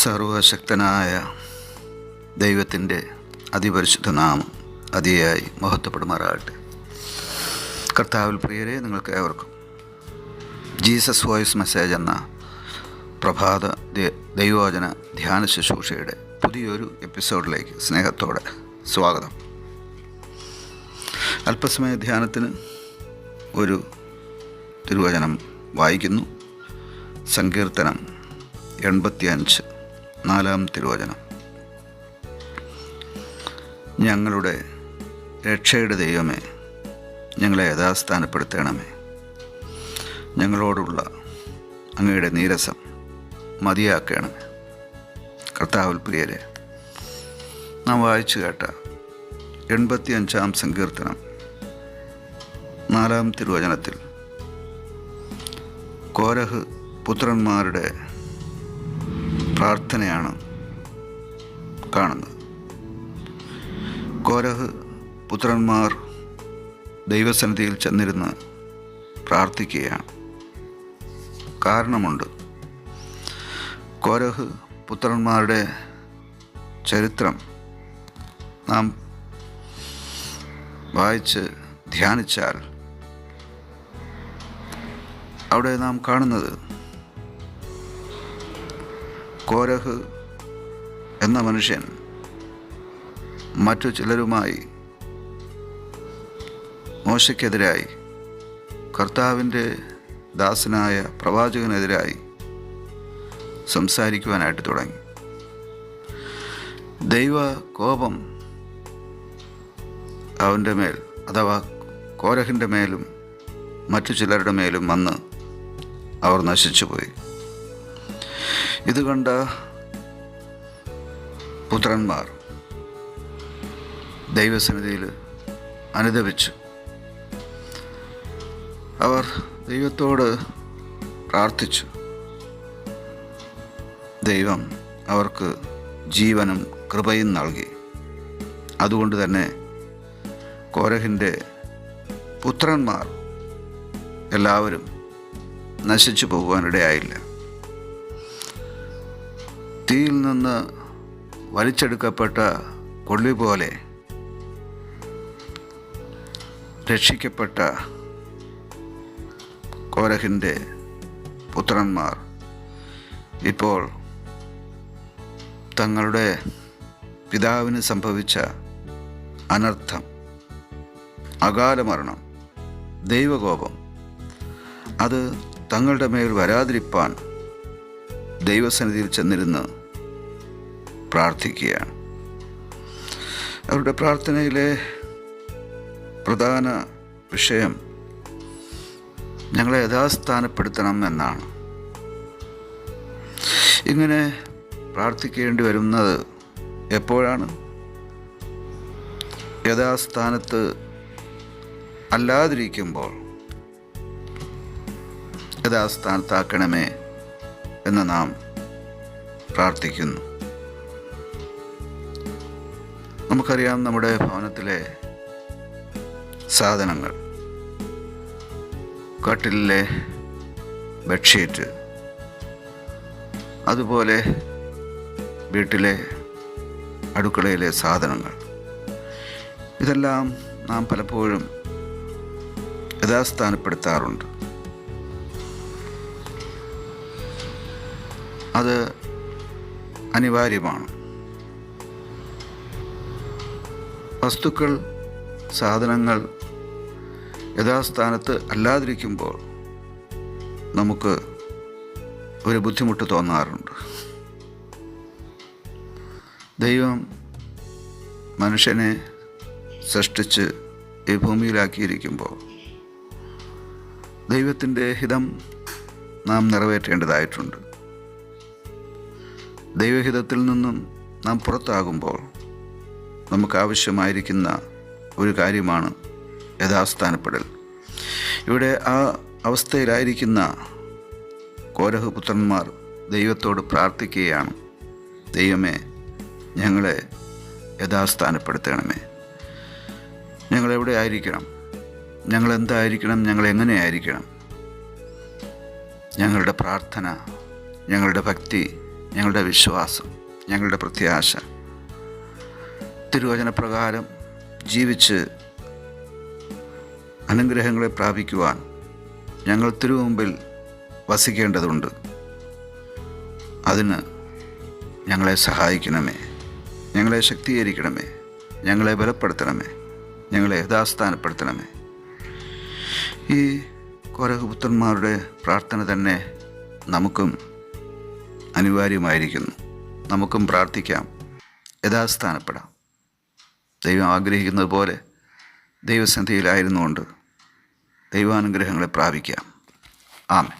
സർവശക്തനായ ദൈവത്തിൻ്റെ അതിപരിശുദ്ധ നാമം അതിയായി മഹത്വപ്പെടുമാറാകട്ടെ. കർത്താവിൽ പ്രിയരെ, നിങ്ങൾക്ക് ഏവർക്കും ജീസസ് വോയിസ് മെസ്സേജ് എന്ന പ്രഭാത ദൈവവചന ധ്യാന ശുശ്രൂഷയുടെ പുതിയൊരു എപ്പിസോഡിലേക്ക് സ്നേഹത്തോടെ സ്വാഗതം. അല്പസമയ ധ്യാനത്തിന് ഒരു തിരുവചനം വായിക്കുന്നു. സങ്കീർത്തനം 85 4 തിരുവചനം. ഞങ്ങളുടെ രക്ഷയുടെ ദൈവമേ, ഞങ്ങളെ യഥാസ്ഥാനപ്പെടുത്തണമേ. ഞങ്ങളോടുള്ള അങ്ങയുടെ നീരസം മതിയാക്കണമേ. കർത്താവിൽ പ്രിയരെ, നാം വായിച്ചു കേട്ട 85 സങ്കീർത്തനം 4 തിരുവചനത്തിൽ കോരഹ് പുത്രന്മാരുടെ പ്രാർത്ഥനയാണ് കാണുന്നത്. കോരഹ് പുത്രന്മാർ ദൈവസന്നിധിയിൽ ചെന്നിരുന്ന് പ്രാർത്ഥിക്കുകയാണ്. കാരണമുണ്ട്. കോരഹ് പുത്രന്മാരുടെ ചരിത്രം നാം വായിച്ച് ധ്യാനിച്ചാൽ അവിടെ നാം കാണുന്നത് കോരഹ് എന്ന മനുഷ്യൻ മറ്റു ചിലരുമായി മോശയ്ക്കെതിരായി, കർത്താവിൻ്റെ ദാസനായ പ്രവാചകനെതിരായി സംസാരിക്കുവാനായിട്ട് തുടങ്ങി. ദൈവ കോപം അവൻ്റെ മേൽ, അഥവാ കോരഹിൻ്റെ മേലും മറ്റു ചിലരുടെ മേലും വന്ന് അവർ നശിച്ചുപോയി. ഇത് കണ്ട പുത്രന്മാർ ദൈവസന്നിധിയിൽ അനുതപിച്ചു. അവർ ദൈവത്തോട് പ്രാർത്ഥിച്ചു. ദൈവം അവർക്ക് ജീവനും കൃപയും നൽകി. അതുകൊണ്ട് തന്നെ കോരഹിൻ്റെ പുത്രന്മാർ എല്ലാവരും നശിച്ചു പോകുവാനിടയായില്ല. തീയിൽ നിന്ന് വലിച്ചെടുക്കപ്പെട്ട കൊള്ളി പോലെ രക്ഷിക്കപ്പെട്ട കോരഹിൻ്റെ പുത്രന്മാർ ഇപ്പോൾ തങ്ങളുടെ പിതാവിന് സംഭവിച്ച അനർത്ഥം, അകാല മരണം, ദൈവകോപം, അത് തങ്ങളുടെ മേൽ വരാതിരിപ്പാൻ ദൈവസന്നിധിയിൽ ചെന്നിരുന്ന് പ്രാർത്ഥിക്കുകയാണ്. അവരുടെ പ്രാർത്ഥനയിലെ പ്രധാന വിഷയം ഞങ്ങളെ യഥാസ്ഥാനപ്പെടുത്തണം എന്നാണ്. ഇങ്ങനെ പ്രാർത്ഥിക്കേണ്ടി വരുന്നത് എപ്പോഴാണ്? യഥാസ്ഥാനത്ത് അല്ലാതിരിക്കുമ്പോൾ യഥാസ്ഥാനത്താക്കണമേ എന്ന് നാം പ്രാർത്ഥിക്കുന്നു. നമുക്കറിയാം, നമ്മുടെ ഭവനത്തിലെ സാധനങ്ങൾ, കട്ടിലിലെ ബെഡ്ഷീറ്റ്, അതുപോലെ വീട്ടിലെ അടുക്കളയിലെ സാധനങ്ങൾ, ഇതെല്ലാം നാം പലപ്പോഴും യഥാസ്ഥാനപ്പെടുത്താറുണ്ട്. അത് അനിവാര്യമാണ്. വസ്തുക്കൾ, സാധനങ്ങൾ യഥാസ്ഥാനത്ത് അല്ലാതിരിക്കുമ്പോൾ നമുക്ക് ഒരു ബുദ്ധിമുട്ട് തോന്നാറുണ്ട്. ദൈവം മനുഷ്യനെ സൃഷ്ടിച്ച് ഈ ഭൂമിയിലാക്കിയിരിക്കുമ്പോൾ ദൈവത്തിൻ്റെ ഹിതം നാം നിറവേറ്റേണ്ടതായിട്ടുണ്ട്. ദൈവഹിതത്തിൽ നിന്നും നാം പുറത്താകുമ്പോൾ നമുക്ക് ആവശ്യമായിരിക്കുന്ന ഒരു കാര്യമാണ് യഥാസ്ഥാനപ്പെടൽ. ഇവിടെ ആ അവസ്ഥയിലായിരിക്കുന്ന കോരഹ് പുത്രന്മാർ ദൈവത്തോട് പ്രാർത്ഥിക്കുകയാണ്. ദൈവമേ, ഞങ്ങളെ യഥാസ്ഥാനപ്പെടുത്തണമേ. ഞങ്ങളെവിടെ ആയിരിക്കണം? ഞങ്ങളെന്തായിരിക്കണം? ഞങ്ങളെങ്ങനെയായിരിക്കണം? ഞങ്ങളുടെ പ്രാർത്ഥന, ഞങ്ങളുടെ ഭക്തി, ഞങ്ങളുടെ വിശ്വാസം, ഞങ്ങളുടെ പ്രത്യാശ. തിരുവചനപ്രകാരം ജീവിച്ച് അനുഗ്രഹങ്ങളെ പ്രാപിക്കുവാൻ ഞങ്ങൾ തിരുമുമ്പിൽ വസിക്കേണ്ടതുണ്ട്. അതിന് ഞങ്ങളെ സഹായിക്കണമേ, ഞങ്ങളെ ശക്തീകരിക്കണമേ, ഞങ്ങളെ ബലപ്പെടുത്തണമേ, ഞങ്ങളെ യഥാസ്ഥാനപ്പെടുത്തണമേ. ഈ കോരഹപുത്രന്മാരുടെ പ്രാർത്ഥന തന്നെ നമുക്കും അനിവാര്യമായിരിക്കുന്നു. നമുക്കും പ്രാർത്ഥിക്കാം, യഥാസ്ഥാനപ്പെടാം. ദൈവം ആഗ്രഹിക്കുന്നത് പോലെ ദൈവസന്നിധിയിലായിരുന്നുകൊണ്ട് ദൈവാനുഗ്രഹങ്ങളെ പ്രാപിക്കാം. ആമേൻ.